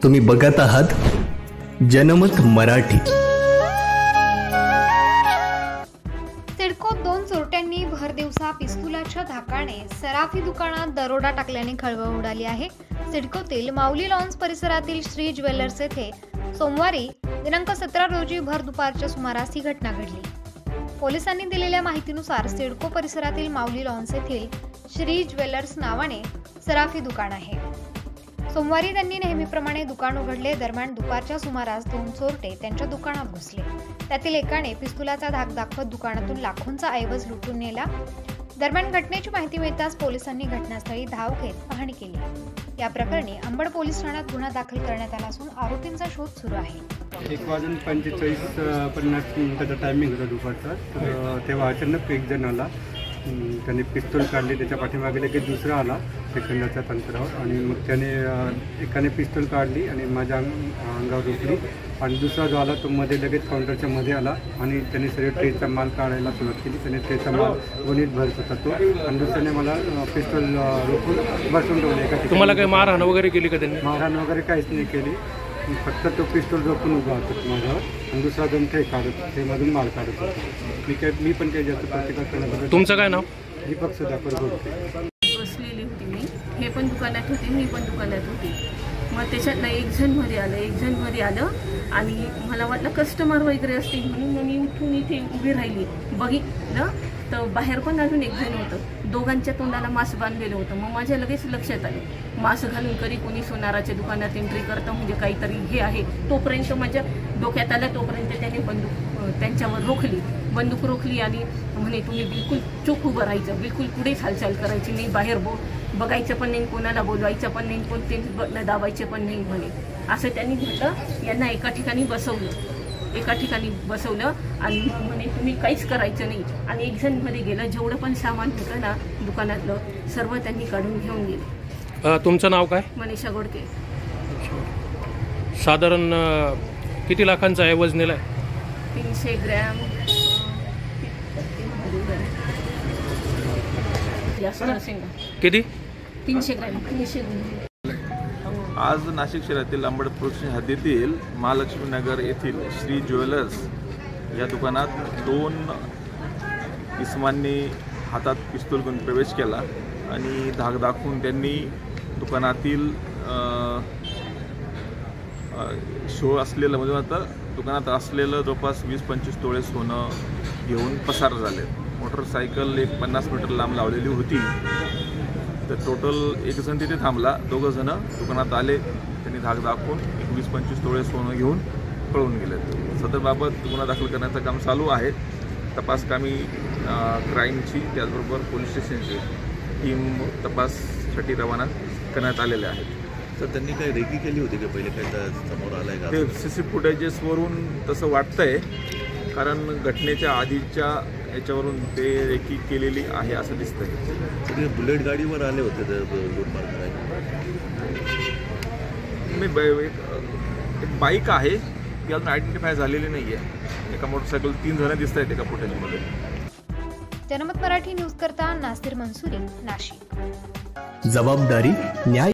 तुम्ही बघत आहात जनमत मराठी। सिडकोत 2 चोरट्यांनी भर दिवसा पिस्तुलाच्या धाकाने सराफी दुकानात दरोडा टाकल्याने खळबळ उडाली आहे। सिडकोतील माऊली लॉन्स परिसरातील श्री ज्वेलर्स येथे सोमवारी दिनांक 17 रोजी भर दुपारच्या सुमारास ही घटना घडली। पोलिसांनी दिलेल्या माहितीनुसार सिडको परिसरातील माऊली लॉन्स येथील श्री ज्वेलर्स नावाने सराफी दुकान आहे। सोमवारी त्यांनी नेहमीप्रमाणे दुकान उघडले। दरम्यान दुपारच्या सुमारास 2 चोरटे त्यांच्या दुकानात घुसले। त्यातील एकाने पिस्तुलाचा धाक दाखवत दुकानातून लाखोंचा ऐवज लुटून नेला। दरम्यान घटनेची माहिती मिळताच पोलिसांनी घटनास्थळी धाव घेत पाहणी केली। या प्रकरणी अंबड पोलीस ठाण्यात गुन्हा दाखल करण्यात आला असून आरोपींचा शोध सुरू आहे। 1:45 टायमिंग होता दुपारचा। तेव्हा अचानक एक जण आला, त्याने पिस्तूल काढली, त्याच्या पाठीमागे लगेच दुसरा आला सेकंदाच्या अंतरावर आणि मग त्याने एकाने पिस्तूल काढली आणि माझ्या अंगावर रोखली आणि दुसरा जो आला तो मध्ये लगेच काउंटरच्या मध्ये आला आणि त्याने सगळे ट्रेचा माल काढायला सुरुवात केली। त्याने ट्रेचा माल गोणीत भरत होता तो आणि दुसऱ्याने मला पिस्तूल रोखून बसून ठेवले। तुम्हाला काही मारहाण वगैरे केली का त्यांनी? मारहाण वगैरे काहीच नाही केली, फक्त तो पिस्तूल रोखून उभा होता माझ्यावर आणि दुसरा दोन ट्रे काढत ते मधून माल काढत होता। मी पण काही जास्त प्रतिकार करण्याबद्दल। तुमचं काय नाव? दीपक सुधाकर गोडके। बसलेली होती मी, हे पण दुकानात होते, मी पण दुकानात होती। मग त्याच्यातनं एक जण मध्ये आलं आणि मला वाटलं कस्टमर वगैरे असतील म्हणून मी उठून इथे उभी राहिली। बघितलं तर बाहेर पण अजून एक जण होतं, दोघांच्या तोंडाला मास्क बांधलेलं होतं। मग माझ्या लगेच लक्षात आलं मास्क घालून कधी कोणी सोनाराच्या दुकानात एंट्री करतं म्हणजे काहीतरी हे आहे। तोपर्यंत माझ्या डोक्यात आलं, तोपर्यंत त्याने त्यांच्यावर बंदूक रोखली आणि म्हणे तुम्ही बिलकुल चूक उभं राहायचं, बिलकुल पुढेच हालचाल करायची नाही, बाहेर बघायचं पण नाही, कोणाला बोलवायचं पण नाही, कोणते बटणं दाबायचे पण नाही म्हणे। असं त्यांनी म्हटलं। यांना एका ठिकाणी बसवलं आणि म्हणे तुम्ही काहीच करायचं नाही आणि एक जण मध्ये गेलं। जेवढं पण सामान होतं ना दुकानातलं सर्व त्यांनी काढून घेऊन गेले। तुमचं नाव काय? मनीषा गोडके। साधारण किती लाखांचा ऐवज नेलाय? 300 ग्रॅम किती? 300 ग्रॅम। आज नाशिक शहरातील अंबड पोलीस हद्दीतील महालक्ष्मी नगर येथील श्री ज्वेलर्स या दुकानात 2 इसमांनी हातात पिस्तूल घेऊन प्रवेश केला आणि धाक दाखवून त्यांनी दुकानातील शो असलेलं म्हणजे आता दुकानात असलेलं जवळपास 20-25 तोळे सोनं घेऊन पसार झाले। मोटरसायकल एक 50 मीटर लांब लावलेली होती। तर टोटल एक जण तिथे थांबला, 2 जण दुकानात आले, त्यांनी धाक दाखवून 20-25 तोळे सोनं घेऊन पळून गेले। सदरबाबत गुन्हा दाखल करण्याचं काम चालू आहे। तपास कामी क्राईमची त्याचबरोबर पोलीस स्टेशनची टीम तपाससाठी रवाना करण्यात आलेल्या आहेत। तर त्यांनी काही रेकी केली होती का पहिले? काही समोर आलंय का? ते CC फुटेजेसवरून तसं वाटतंय, कारण घटनेच्या आधीच्या याच्यावरून ते रेकी केलेली आहे असं दिसतंय। ते बुलेट गाडीवर आले होते ते लूटमार करायला? एक बाईक आहे ती अजून आयडेंटिफाय झालेली नाही आहे। एका मोटरसायकल 3 जण दिसत आहेत एका फुटेजमध्ये। जनमत मराठी न्यूज करता नासिर मंसुरी, नाशिक। जबाबदारी न्याय